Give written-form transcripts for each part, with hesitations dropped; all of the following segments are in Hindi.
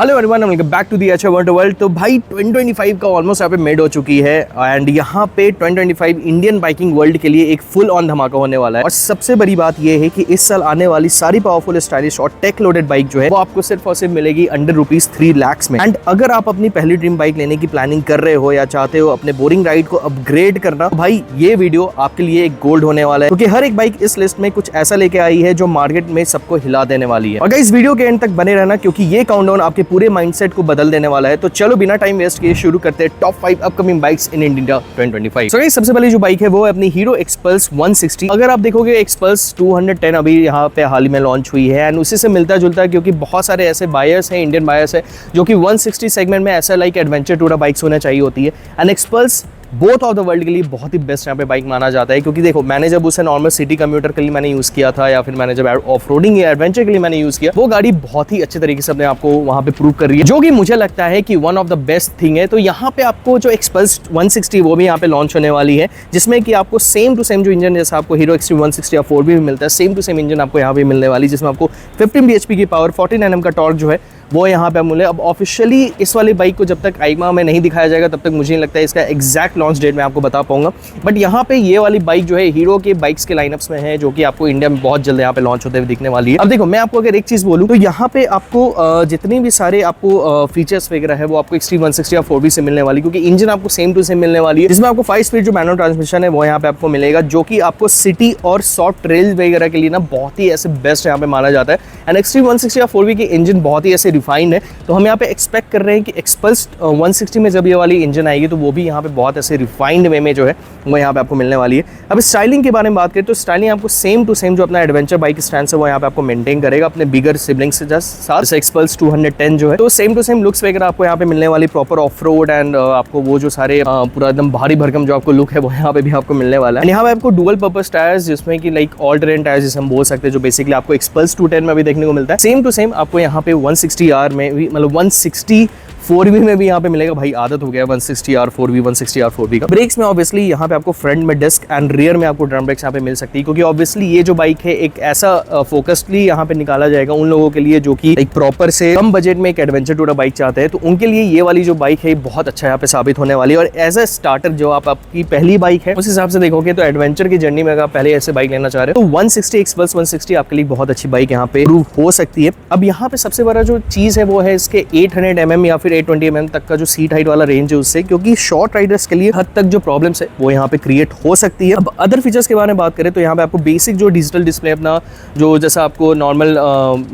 Hello everyone, welcome back to the अच्छा वर्ल्ड। तो भाई 2025 का ऑलमोस्ट यहाँ पे मेड हो चुकी है एंड यहाँ पे 2025 इंडियन बाइकिंग वर्ल्ड के लिए एक फुल ऑन धमाका होने वाला है। और सबसे बड़ी बात ये है कि इस साल आने वाली सारी पावरफुल, स्टाइलिश और टेक लोडेड बाइक जो है वो आपको सिर्फ और सिर्फ मिलेगी अंडर ₹3 लाख में। एंड अगर आप अपनी पहली ड्रीम बाइक लेने की प्लानिंग कर रहे हो या चाहते हो अपने बोरिंग राइड को अपग्रेड करना, तो भाई ये वीडियो आपके लिए एक गोल्ड होने वाला है, क्योंकि हर एक बाइक इस लिस्ट में कुछ ऐसा लेके आई है जो मार्केट में सबको हिला देने वाली है। और इस वीडियो के एंड तक बने रहना, क्योंकि ये काउंटडाउन आपके पूरे माइंडसेट को बदल देने वाला है। तो चलो बिना टाइम वेस्ट किए शुरू करते हैं top 5 upcoming bikes in India 2025। So, सबसे पहले जो बाइक है वो है अपनी हीरो एक्सपल्स 160। अगर आप देखोगे एक्सपल्स 210 अभी यहाँ पे हाल ही में लॉन्च हुई है एंड उसी से मिलता जुलता है, क्योंकि बहुत सारे ऐसे बायर्स हैं, इंडियन बायर्स है जो कि 160 सेगमेंट में ऐसा लाइक एडवेंचर टूर बाइक्स होना चाहिए होती है। And XPulse both of the world के लिए बहुत ही बेस्ट यहाँ पे बाइक माना जाता है, क्योंकि देखो मैंने जब उसे नॉर्मल सिटी कम्यूटर के लिए मैंने यूज़ किया था या फिर मैंने जब ऑफ रोडिंग या एडवेंचर के लिए मैंने यूज़ किया, वो गाड़ी बहुत ही अच्छे तरीके से अपने आपको वहाँ पे प्रूव कर रही है, जो कि मुझे लगता है कि one of the best thing है। तो यहाँ पे आपको जो एक्सपल्स 160 वो भी यहाँ पे लॉन्च होने वाली है, जिसमें कि आपको सेम टू सेम जो इंजन जैसा आपको हीरो एक्सट्रीम 160 या 4 भी मिलता है, सेम टू सेम इंजन आपको यहाँ पे मिलने वाली, जिसमें आपको 15 bhp की पावर, 14 Nm का टॉर्क जो है वो यहाँ पे मिले। अब ऑफिशियली इस वाली बाइक को जब तक आईमा में नहीं दिखाया जाएगा तब तक मुझे नहीं लगता है इसका एग्जैक्ट लॉन्च डेट मैं आपको बता पाऊंगा। बट यहाँ पे ये वाली बाइक जो है हीरो के बाइक्स के लाइनअप्स में है, जो कि आपको इंडिया में बहुत जल्द यहाँ पे लॉन्च होते हुए दिखने वाली है। अब देखो मैं आपको अगर एक चीज बोलूँ तो यहाँ पे आपको जितनी भी सारे आपको फीचर्स वगैरह है वो आपको एक्सट्रीम 160 या 4 से मिलने वाली, क्योंकि इंजन आपको सेम टू सेम मिलने वाली है, जिसमें आपको 5 स्पीड जो मैनुअल ट्रांसमिशन है वो यहाँ पे आपको मिलेगा, जो कि आपको सिटी और सॉफ्ट ट्रेल वगैरह के लिए ना बहुत ही ऐसे बेस्ट यहाँ पे माना जाता है। एंड एक्सट्रीम 160 या 4 की इंजन बहुत ही ऐसे रिफाइंड है, तो हम यहाँ पे एक्सपेक्ट कर रहे हैं कि एक्सपल्स 160 में जब ये वाली इंजन आएगी तो वो भी यहाँ पे बहुत ऐसे रिफाइंड वे में जो है वो यहाँ पे आपको मिलने वाली है। अब स्टाइलिंग के बारे में बात करें तो स्टाइलिंग आपको सेम टू सेम जो अपना एडवेंचर बाइक स्टैंड है वो यहाँ पे आपको मेंटेन करेगा अपने बिगर सिबलिंग्स के साथ। एक्सपल्स 210 जो है तो सेम टू सेम लुक्स वगैरह आपको यहाँ पे मिलने वाली, प्रॉपर ऑफ रोड एंड आपको वो जो सारे पूरा एकदम भारी भरकम जो आपको लुक है वो यहाँ पे भी आपको मिलने वाला है। यहाँ पे आपको डुअल पर्पस टायर्स, जिसमें कि लाइक ऑल टेरेन टायर्स जिसे हम बोल सकते हैं, जो बेसिकली आपको एक्सपल्स 210 में भी देखने को मिलता है। सेम टू सेम आपको यहाँ पे 160R में भी, मतलब 160 4V में भी यहाँ पे मिलेगा। भाई आदत हो गया 160R 4V 160R 4V का। ब्रेक्स में ऑब्वियसली यहाँ पे आपको फ्रंट में डिस्क एंड रियर में आपको ड्रम ब्रेक्स यहाँ पे मिल सकती है, क्योंकि ऑब्वियसली ये जो बाइक है एक ऐसा फोकसली यहाँ पे निकाला जाएगा उन लोगों के लिए जो कि एक प्रॉपर से कम बजट में एक एडवेंचर टूर बाइक चाहते हैं, तो उनके लिए ये वाली जो बाइक है बहुत अच्छा यहाँ पे साबित होने वाली है। और एज अ स्टार्टर जो आपकी पहली बाइक है उस हिसाब से देखोगे तो एडवेंचर की जर्नी में अगर आप पहले ऐसे बाइक लेना चाह रहे हो तो 160 एक्सपल्स 160 आपके लिए बहुत अच्छी बाइक यहाँ पे प्रूव हो सकती है। अब यहाँ पे सबसे बड़ा जो चीज है वो है इसके 800 mm या फिर 820 mm तक का जो सीट हाइट वाला रेंज है उससे, क्योंकि शॉर्ट राइडर्स के लिए हद तक जो प्रॉब्लम्स है वो यहाँ पे क्रिएट हो सकती है। अब अदर फीचर्स के बारे में बात करें तो यहाँ पे आपको बेसिक जो डिजिटल डिस्प्ले अपना जो जैसा आपको नॉर्मल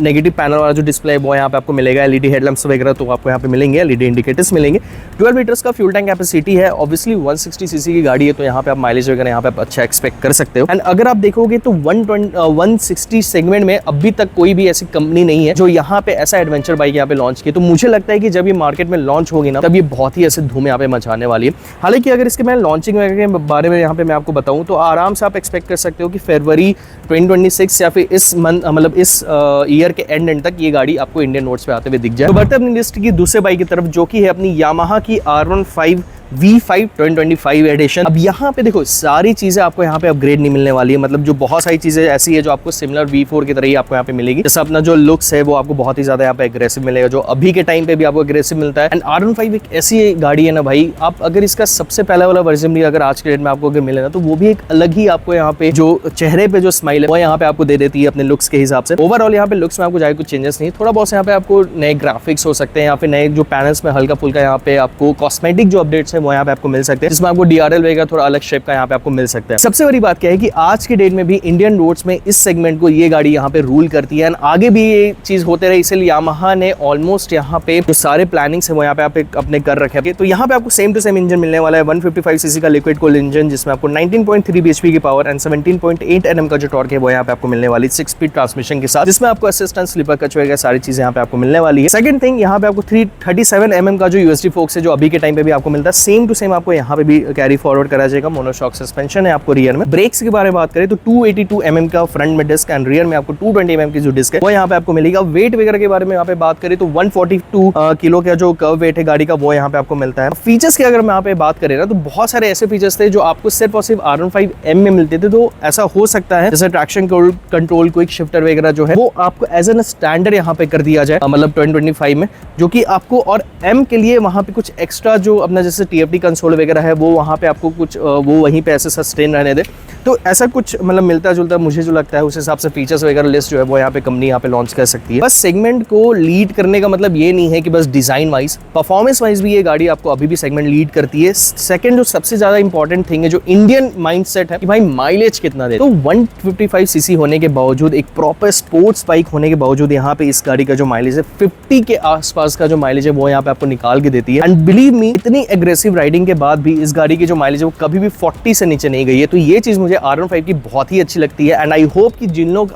नेगेटिव पैनल वाला जो डिस्प्ले है वो यहाँ पे आपको मिलेगा। एलईडी हेडलैम्प्स वगैरह तो आपको यहाँ पे मिलेंगे, एलईडी इंडिकेटर्स मिलेंगे। 12 लीटर्स का फ्यूल टैंक कैपेसिटी है, ऑब्वियसली 160 सीसी की गाड़ी है तो यहाँ पे आप माइलेज वगैरह यहाँ पे आप अच्छा एक्सपेक्ट कर सकते हो। एंड अगर आप देखोगे तो 160 सेगमेंट में अभी तक कोई भी ऐसी कंपनी नहीं है जो यहाँ पे ऐसा एडवेंचर बाइक यहाँ पे लॉन्च की, तो मुझे लगता है कि जब ये मार्केट में लॉन्च होगी ना तब ये बहुत ही ऐसे धूम यहाँ पे मचाने वाली है। हालांकि अगर इसके मैं लॉन्चिंग के बारे में यहाँ पे मैं आपको बताऊं तो आराम से आप एक्सपेक्ट कर सकते हो कि फरवरी 2026 या फिर इस मंथ, मतलब इस ईयर के एंड तक ये गाड़ी आपको इंडियन रोड्स पे आते हुए दिख जाए। तो बढ़ते अपनी लिस्ट की दूसरे बाइक की तरफ, जो कि है अपनी यामाहा की R15 V5 2025 एडिशन। अब यहाँ पे देखो सारी चीजें आपको यहाँ पे अपग्रेड नहीं मिलने वाली है, मतलब जो बहुत सारी चीजें ऐसी है जो आपको सिमिलर V4 की तरह ही आपको यहाँ पे मिलेगी। जैसे अपना जो लुक्स है वो आपको बहुत ही ज्यादा यहाँ पे एग्रेसिव मिलेगा, जो अभी के टाइम पे भी आपको एग्रेसिव मिलता है। एंड R15 एक ऐसी गाड़ी है ना भाई, आप अगर इसका सबसे पहला वाला वर्जन भी अगर आज के डेट में आपको अगर मिले ना तो वो भी एक अलग ही आपको यहाँ पे जो चेहरे पे जो स्माइल है वो यहाँ पे आपको दे देती है अपने लुक्स के हिसाब से। ओवरऑल यहाँ पे लुक्स में आपको जाए कुछ चेंजेस नहीं, थोड़ा बहुत यहाँ पे आपको नए ग्राफिक्स हो सकते हैं, यहाँ पे नए जो पैनल्स में हल्का फुल्का यहाँ पे आपको कॉस्मेटिक जो अपडेट्स है वो यहाँ पे आपको मिल सकते हैं, जिसमें आपको DRL वगैरह थोड़ा अलग शेप का यहाँ पे आपको मिल सकता है। सबसे बड़ी बात क्या है कि आज के डेट में भी इंडियन रोड्स में इस सेगमेंट को ये गाड़ी यहाँ पे रूल करती है, आगे भी ये चीज होते रहे, इसलिए यामाहा ने ऑलमोस्ट यहाँ पे जो सारे प्लानिंग्स है वो यहाँ पे आप अपने कर रखे हैं। तो यहाँ पे आपको सेम टू सेम इंजन मिलने वाला है, 155 सीसी का लिक्विड कूल्ड इंजन, जिसमें आपको 19.3 bhp की पावर एंड 17.8 Nm का जो टॉर्क है वो यहाँ पे आपको मिलने वाली 6 स्पीड ट्रांसमिशन के साथ, जिसमें आपको असिस्टेंट स्लीपर कच वगैरह सारी चीजें यहाँ पे आपको मिलने वाली है। सेकंड थिंग, यहाँ पे आपको 337 mm का जो यूएसडी फोक्स है जो अभी के टाइम पे भी आपको मिलता है, सेम टू सेम आपको यहाँ पे भी कैरी फॉरवर्ड करा जाएगा। मोनोशॉक सस्पेंशन है आपको रियर में। ब्रेक्स के बारे में बात करें तो 282 mm का फ्रंट में डिस्क एंड रियर में आपको 220 mm की जो डिस्क है वो यहाँ पे आपको मिलेगा। वेट वगैरह के बारे में यहाँ पे बात करें तो 142 किलो का जो कर्व वेट है गाड़ी का वो यहाँ पे आपको मिलता है। फीचर्स की अगर मैं यहाँ पे बात करें ना तो बहुत सारे ऐसे फीचर्स थे जो आपको सिर्फ और सिर्फ R15M में मिलते थे। तो ऐसा हो सकता है जैसे ट्रैक्शन कंट्रोल, क्विक शिफ्टर वगैरह जो है वो आपको एज एन स्टैंडर्ड यहाँ पे कर दिया जाए, मतलब 2025 में, जो कि आपको और M के लिए वहाँ पे कुछ एक्स्ट्रा जो अपना जैसे TFT कंसोल वगैरह है वो वहाँ पे आपको कुछ वो वहीं पे ऐसे सस्टेन रहने दे। तो ऐसा कुछ मतलब मिलता जुलता मुझे जो लगता है उस हिसाब से फीचर्स वगैरह लिस्ट जो है वो यहाँ पे कंपनी यहाँ पे लॉन्च कर सकती है। बस सेगमेंट को लीड करने का मतलब ये नहीं है कि बस डिजाइन वाइज, परफॉर्मेंस वाइज भी ये गाड़ी आपको अभी भी सेगमेंट लीड करती है। सेकंड जो सबसे ज्यादा इंपॉर्टेंट थिंग है जो इंडियन माइंडसेट है कि भाई माइलेज कितना दे। तो 155 सीसी होने के बावजूद, एक प्रॉपर स्पोर्ट्स बाइक होने के बावजूद यहाँ पे इस गाड़ी का जो माइलेज है 50 के आसपास का जो माइलेज है वो यहाँ पे आपको निकाल के देती है। एंड बिलीव मी, इतनी एग्रेसिव राइडिंग के बाद भी इस गाड़ी की जो माइलेज है वो कभी भी 40 से नीचे नहीं गई है। तो ये चीज मुझे R15 की बहुत ही अच्छी लगती है। एंड आई होप कि जिन लोग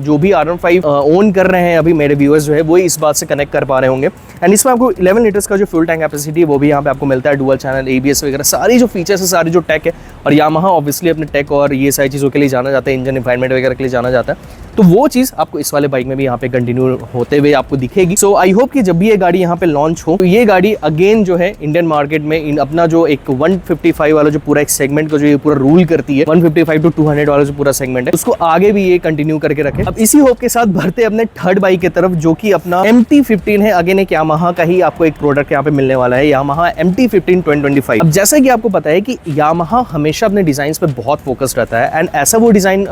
जो भी R15 ओन कर रहे हैं अभी, मेरे व्यूअर्स जो है वो इस बात से कनेक्ट कर पा रहे होंगे। एंड इसमें आपको 11 लीटर्स का जो फ्यूल टैंक कैपेसिटी है वो भी यहाँ पे आपको मिलता है। डुअल चैनल ABS वगैरह सारी जो फीचर्स है, सारी जो टेक है, और यामाहा ऑब्वियसली अपने टेक और ये सारी चीज़ों के लिए जाना जाता है, इंजन रिफाइनमेंट वगैरह के लिए जाना जाता है। तो वो चीज़ आपको इस वाले बाइक में भी यहाँ पे कंटिन्यू होते हुए आपको दिखेगी। सो आई होप कि जब भी ये गाड़ी यहाँ पे लॉन्च हो तो ये गाड़ी अगेन जो है इंडियन मार्केट में अपना जो एक 155 वाला जो पूरा एक सेगमेंट को जो ये पूरा रूल करती है, 155 to 200 वाला जो पूरा सेगमेंट है, उसको आगे भी ये कंटिन्यू करके रखे। अब इसी होप के साथ बढ़ते अपने थर्ड बाइक की तरफ, जो कि अपना MT-15 है। अगेन एक यामाहा का ही आपको एक प्रोडक्ट यहाँ पे मिलने वाला है, यामाहा MT-15 2025। अब जैसा कि आपको पता है कि यामाहा हमेशा अपने डिजाइन पे बहुत फोकस रहता है। एंड ऐसा वो डिजाइन,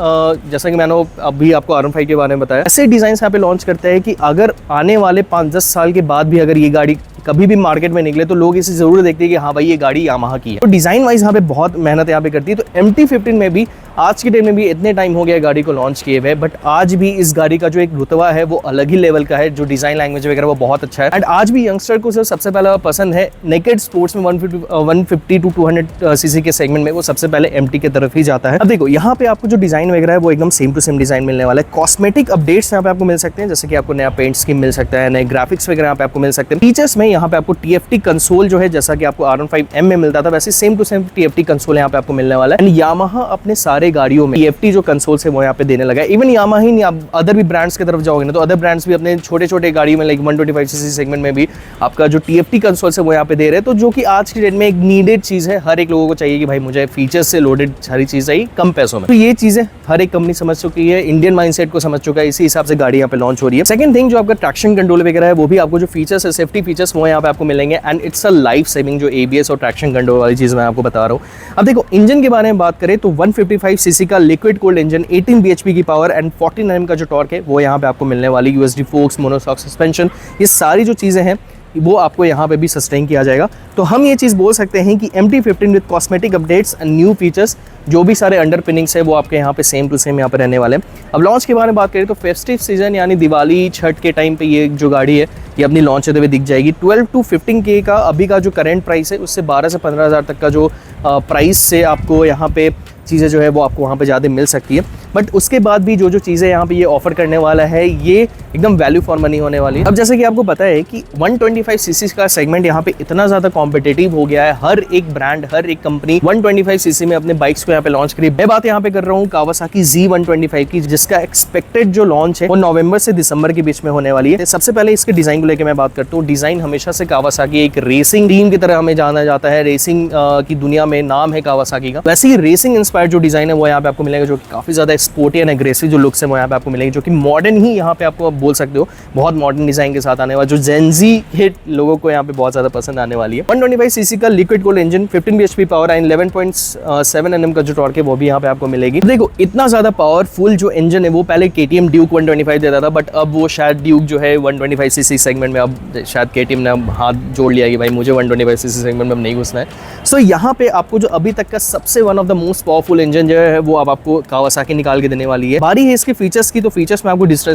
जैसा कि मैंने अभी आपको R15 के बारे में बताया, ऐसे डिजाइन यहाँ पे लॉन्च करते हैं कि अगर आने वाले 5-10 साल के बाद भी अगर ये गाड़ी कभी भी मार्केट में निकले तो लोग इसे जरूर देखते हैं कि हाँ भाई ये गाड़ी यामाहा की है। तो डिजाइन वाइज यहाँ पे बहुत मेहनत यहाँ पे करती है। तो MT-15 में भी आज के डे में भी इतने टाइम हो गया गाड़ी को लॉन्च किए हुए, बट आज भी इस गाड़ी का जो एक रुतबा है वो अलग ही लेवल का है। जो डिजाइन लैंग्वेज वगैरह वो बहुत अच्छा है। एंड आज भी यंगस्टर को सबसे पहला पसंद है नेकेड स्पोर्ट्स में 150 to 200 सीसी के सेगमेंट में वो सबसे पहले MT की तरफ ही जाता है। अब देखो यहाँ पे आपको जो डिजाइन वगैरह है वो एकदम सेम टू सेम डिजाइन मिलने वाला है। कॉस्मेटिक अपडेट्स यहाँ पे आपको मिल सकते हैं, जैसे कि आपको नया पेंट स्कीम मिल सकता है, नए ग्राफिक्स वगैरह यहाँ पे आपको मिल सकते हैं। फीचर्स में यहाँ पे आपको TFT कंसोल जो है, जैसा कि आपको R15M में मिलता था, वैसे same to same TFT console यहाँ पे आपको मिलने वाला है। एंड यामाहा अपने सारे गाड़ियों में TFT जो कंसोल है वो यहाँ पे देने लगा है। इवन यामाहा ही नहीं, आप अदर भी ब्रांड्स की तरफ जाओगे ना तो अदर ब्रांड्स भी अपने छोटे छोटे गाड़ी में लाइक 125 सीसी सेगमेंट में भी आपका जो TFT कंसोल है वो यहाँ पे दे रहे हैं। तो जो कि आज की डेट में एक नीडेड चीज है, हर एक लोगों को चाहिए कि भाई मुझे फीचर्स से लोडेड सारी चीज चाहिए कम पैसों में। तो ये चीजें हर एक कंपनी समझ चुकी है, इंडियन माइंडसेट को समझ चुका है, इसी हिसाब से गाड़ी यहाँ पे लॉन्च हो रही है। सेकंड थिंग, जो आपका ट्रैक्शन कंट्रोल वगैरह है वो भी आपको जो फीचर्स है, सेफ्टी फीचर्स, वो यहाँ पे आपको मिलेंगे। And it's a life saving जो ABS और ट्रैक्शन कंट्रोल वाली चीज मैं आपको बता रहा हूँ। अब देखो इंजन के बारे में बात करें तो 155 सीसी का लिक्विड कूल्ड इंजन, 18 bhp की पावर एंड 14 Nm का जो टॉर्क है वो यहाँ पे आपको मिलने वाली। USD फोर्क्स, मोनोशॉक सस्पेंशन, ये सारी जो चीजें हैं वो आपको यहाँ पे भी सस्टेन किया जाएगा। तो हम ये चीज़ बोल सकते हैं कि MT-15 with cosmetic updates and new features, जो भी सारे अंडर पिनिंग्स है वो आपके यहाँ पे सेम टू सेम यहाँ पे रहने वाले हैं। अब लॉन्च के बारे में बात करें तो फेस्टिव सीजन यानी दिवाली छठ के टाइम पे ये जो गाड़ी है ये अपनी लॉन्च होते हुए दिख जाएगी। 12 to 15K का अभी का जो करंट प्राइस है उससे 12 से 15 हज़ार तक का जो प्राइस से आपको यहाँ पे चीज़ें जो है वो आपको वहाँ पे ज़्यादा मिल सकती है। बट उसके बाद भी जो चीज़ें यहाँ पे ये ऑफर करने वाला है ये एकदम वैल्यू फॉर मनी होने वाली है। अब जैसे कि आपको पता है कि 125 सीसी का सेगमेंट यहाँ पे इतना ज़्यादा कॉम्पिटिटिव हो गया है, हर एक ब्रांड, हर एक कंपनी 125 सीसी में अपने बाइक्स को यहाँ पे लॉन्च करी। मैं बात यहाँ पे कर रहा हूँ कावासाकी Z125 की, जिसका एक्सपेक्टेड जो लॉन्च है वो नवंबर से दिसंबर के बीच में होने वाली है। सबसे पहले इसके डिजाइन को लेकर मैं बात करता हूँ। डिजाइन हमेशा से कावासाकी एक रेसिंग टीम की तरह हमें जाना जाता है, रेसिंग की दुनिया में नाम है कावासाकी का। वैसे ही रेसिंग इंस्पायर्ड जो डिजाइन है वो यहाँ पे आपको मिलेगा, जो कि काफी ज्यादा स्पोर्टी एंड एग्रेसिव जो लुक्स है वो यहाँ पे आपको मिलेगी, जो कि मॉडर्न ही यहाँ पे आपको बोल सकते हो बहुत मॉडर्न डिजाइन के साथ आने वाला, जो जेनजी हिट लोगों को यहाँ पे बहुत ज्यादा पसंद आने वाली है। 125 सीसी का liquid cooled engine, 15 bhp power and 11.7 Nm का जो टॉर्क है वो भी यहाँ पे आपको मिलेगी। देखो इतना ज्यादा पावरफुल जो इंजन है वो पहले KTM ड्यूक 125 देता था, बट अब वो शायद ड्यूक जो है 125 सीसी सेगमेंट में अब शायद KTM ने हाथ जोड़ लिया कि भाई मुझे 125 सीसी सेगमेंट में अब नहीं घुसना है। सो यहाँ पे आपको जो अभी तक का सबसे one of the most powerful powerful engine जो है वो अब आपको कावासाकी निकाल के देने वाली है। बारी है इसके फीचर्स की, तो फीचर्स में आपको डिजिटल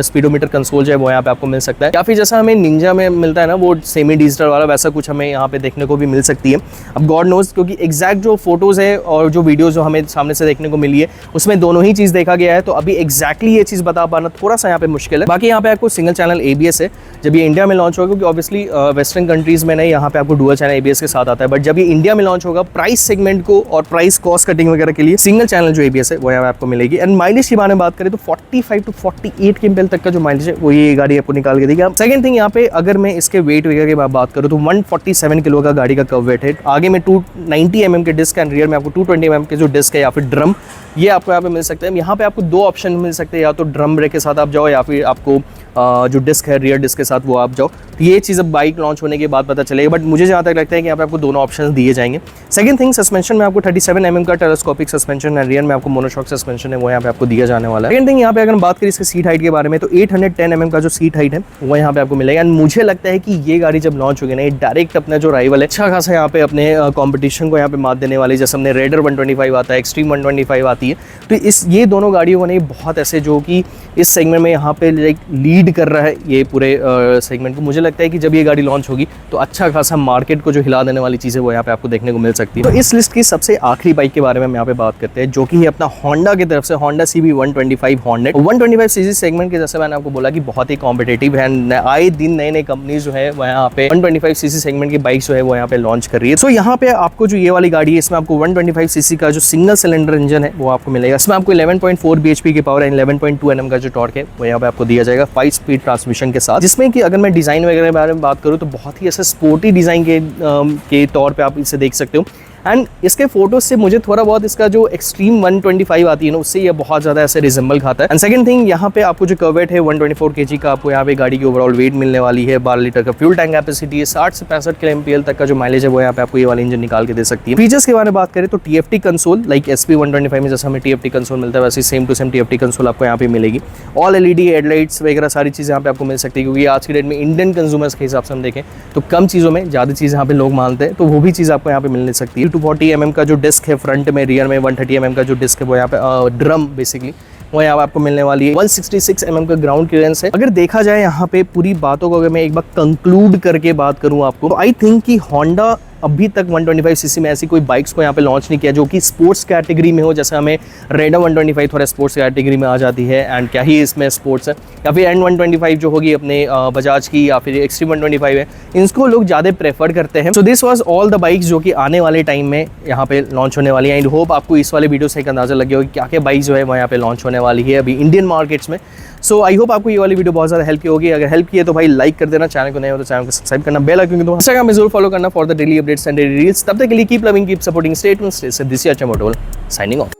स्पीडोमीटर कंसोल जो है वो यहाँ पे आपको मिल सकता है, काफी जैसा हमें निंजा में मिलता है ना वो सेमी डिजिटल वाला, वैसा कुछ हमें यहाँ पे देखने को भी मिल सकती है। अब गॉड नोज, क्योंकि एग्जैक्ट जो फोटोज है और जो वीडियोज जो हमें सामने से देखने को मिली है उसमें दोनों ही चीज देखा गया है, तो अभी एग्जैक्टली ये चीज बता पाना थोड़ा सा यहाँ पे मुश्किल है। बाकी यहाँ पे आपको सिंगल चैनल ABS है, जब ये इंडिया में लॉन्च होगा, क्योंकि ऑब्वियसली वेस्टर्न कंट्रीज में नहीं, यहाँ पे आपको डुअल चैनल ABS के साथ आता है, बट जब ये इंडिया में लॉन्च होगा प्राइस सेगमेंट को और प्राइस कॉस्ट कटिंग वगैरह के लिए सिंगल चैनल जो ABS है वो यहाँ पे आपको मिलेगी। एंड माइलेज के बारे में बात करें तो 45 to 48 kmph तक का जो माइलेज है वो ये गाड़ी आपको निकाल के देगी। सेकंड थिंग यहाँ पे अगर मैं इसके वेट वगैरह की बात करूँ तो 147 किलो का गाड़ी का कर्व वेट है। आगे में 290 mm के डिस्क एंड रियर में आपको 220 mm के जो डिस्क है या फिर ड्रम, ये आपको यहाँ पे मिल सकते हैं। यहाँ पे आपको दो ऑप्शन मिल सकते हैं, या तो ड्रम ब्रेक के साथ आप जाओ या फिर आपको जो डिस्क है रियर डिस्क के साथ वो आप जाओ। तो ये चीज़ अब बाइक लॉन्च होने के बाद पता चलेगा, बट मुझे जहाँ तक लगता है कि यहाँ पे आपको दोनों ऑप्शन दिए जाएंगे। सेकंड थिंग, सस्पेंशन में आपको 37 mm का टेलेस्कोपिक सस्पेंशन है, रियर में आपको मोनोशॉक सस्पेंशन है वो यहाँ पे आपको दिया जाने वाला है। सेकंड थिंग यहाँ पे अगर हम बात करें इसके सीट हाइट के बारे में तो 810 mm का जो सीट हाइट है वो यहाँ पे आपको मिलेगा। एंड मुझे लगता है कि ये गाड़ी जब लॉन्च होगी ना, ये डायरेक्ट अपना जो राइवल है अच्छा खासा यहाँ पे अपने कॉम्पिटिशन को यहाँ पे मात देने वाली, जैसे हमने रेडर 125 आता है, एक्सट्रीम 125 आती है, तो ये दोनों गाड़ियों को नहीं बहुत ऐसे जो कि इस सेगमेंट में यहाँ पे लाइक लीड कर रहा है ये पूरे सेगमेंट को। मुझे लगता है कि जब ये गाड़ी लॉन्च होगी तो अच्छा खासा मार्केट को जो हिला देने वाली चीज़ें वो यहाँ पे आपको देखने को मिल सकती है। तो इस लिस्ट की सबसे आखिरी बाइक के बारे में हम यहाँ पे बात करते हैं, जो कि है अपना होंडा की तरफ से Honda CB 125 hornet. 125 CC segment के जैसे मैंने आपको बोला कि बहुत ही कॉम्पिटेटिव है, आए दिन नए नए कंपनी जो है वो यहाँ पे 125 सीसी सेगमेंट की बाइक जो है वो यहाँ पे लॉन्च कर रही है। सो यहाँ पे आपको जो ये वाली गाड़ी है इसमें आपको 125 सीसी का जो सिंगल सिलेंडर इंजन है वो आपको मिलेगा। इसमें आपको 11.4 bhp की पावर एंड 11.2 Nm का जो टॉर्क है वो यहाँ पे आपको दिया जाएगा 5 स्पीड ट्रांसमिशन के साथ, जिसमें कि अगर मैं डिज़ाइन वगैरह के बारे में बात करूँ तो बहुत ही ऐसे स्पोर्टी डिज़ाइन के तौर पे आप इसे देख सकते हो। एंड इसके फोटोज से मुझे थोड़ा बहुत इसका जो एक्सट्रीम 125 आती है ना उससे ये बहुत ज़्यादा ऐसे रिजेंबल खाता है। एंड सेकंड थिंग, यहाँ पे आपको जो कर्वेट है 124 kg का आपको यहाँ पे गाड़ी की ओवरऑल वेट मिलने वाली है। 12 लीटर का फ्यूल टैंक कैपेसिटी है, 60 से 65 kmpl तक का जो माइलेज है वो यहाँ पे आपको ये वाली इंजन निकाल के दे सकती है। फीचर्स के बारे में बात करें तो TFT कंसोल, लाइक SP 125 में जैसा हमें TFT कंसोल मिलता है वैसे same to same TFT console आपको यहाँ पे मिलेगी। ऑल LED हेडलाइट्स वगैरह सारी चीज़ें यहाँ पे आपको मिल सकती है, क्योंकि आज की डेट में इंडियन कंज्यूमर्स के हिसाब से हम देखें तो कम चीज़ों में ज़्यादा चीज़ यहाँ पे लोग मानते हैं, तो वो भी चीज़ आपको यहाँ पे मिल सकती है। 240 mm का जो डिस्क है फ्रंट में, रियर में 130 mm का जो डिस्क है वो यहाँ पे ड्रम बेसिकली वो यहाँ आपको मिलने वाली है। 166 mm का ग्राउंड क्लियरेंस है। अगर देखा जाए यहाँ पे पूरी बातों को अगर मैं एक बार कंक्लूड करके बात करूँ आपको, तो आई थिंक कि होंडा अभी तक 125 सीसी में ऐसी कोई बाइक्स को यहाँ पे लॉन्च नहीं किया जो कि स्पोर्ट्स कैटेगरी में हो, जैसे हमें रेडर 125 थोड़ा स्पोर्ट्स कैटेगरी में आ जाती है। एंड क्या ही इसमें स्पोर्ट्स है, या फिर N125 जो होगी अपने बजाज की, या फिर एक्सट्रीम 125 है, इनको लोग ज़्यादा प्रेफर करते हैं। So this was all the bikes जो कि आने वाले टाइम में यहाँ पे लॉन्च होने वाली है। एंड होप आपको इस वाले वीडियो से एक अंदाजा लगे हो कि क्या क्या बाइक जो है वो यहाँ पे लॉन्च होने वाली है अभी इंडियन मार्केट्स में। सो आई होप आपको ये वाली वीडियो बहुत ज़्यादा हेल्प की होगी। अगर हेल्प की है तो भाई लाइक कर देना, चैनल को नए हो तो चैनल को सब्सक्राइब करना, बेल आइकन को इंस्टाग्राम में जरूर फॉलो करना for the daily updates and daily reels. तब तक के लिए keep loving, keep supporting, stay tuned, stay safe. This is अचम मोटोल साइनिंग ऑफ।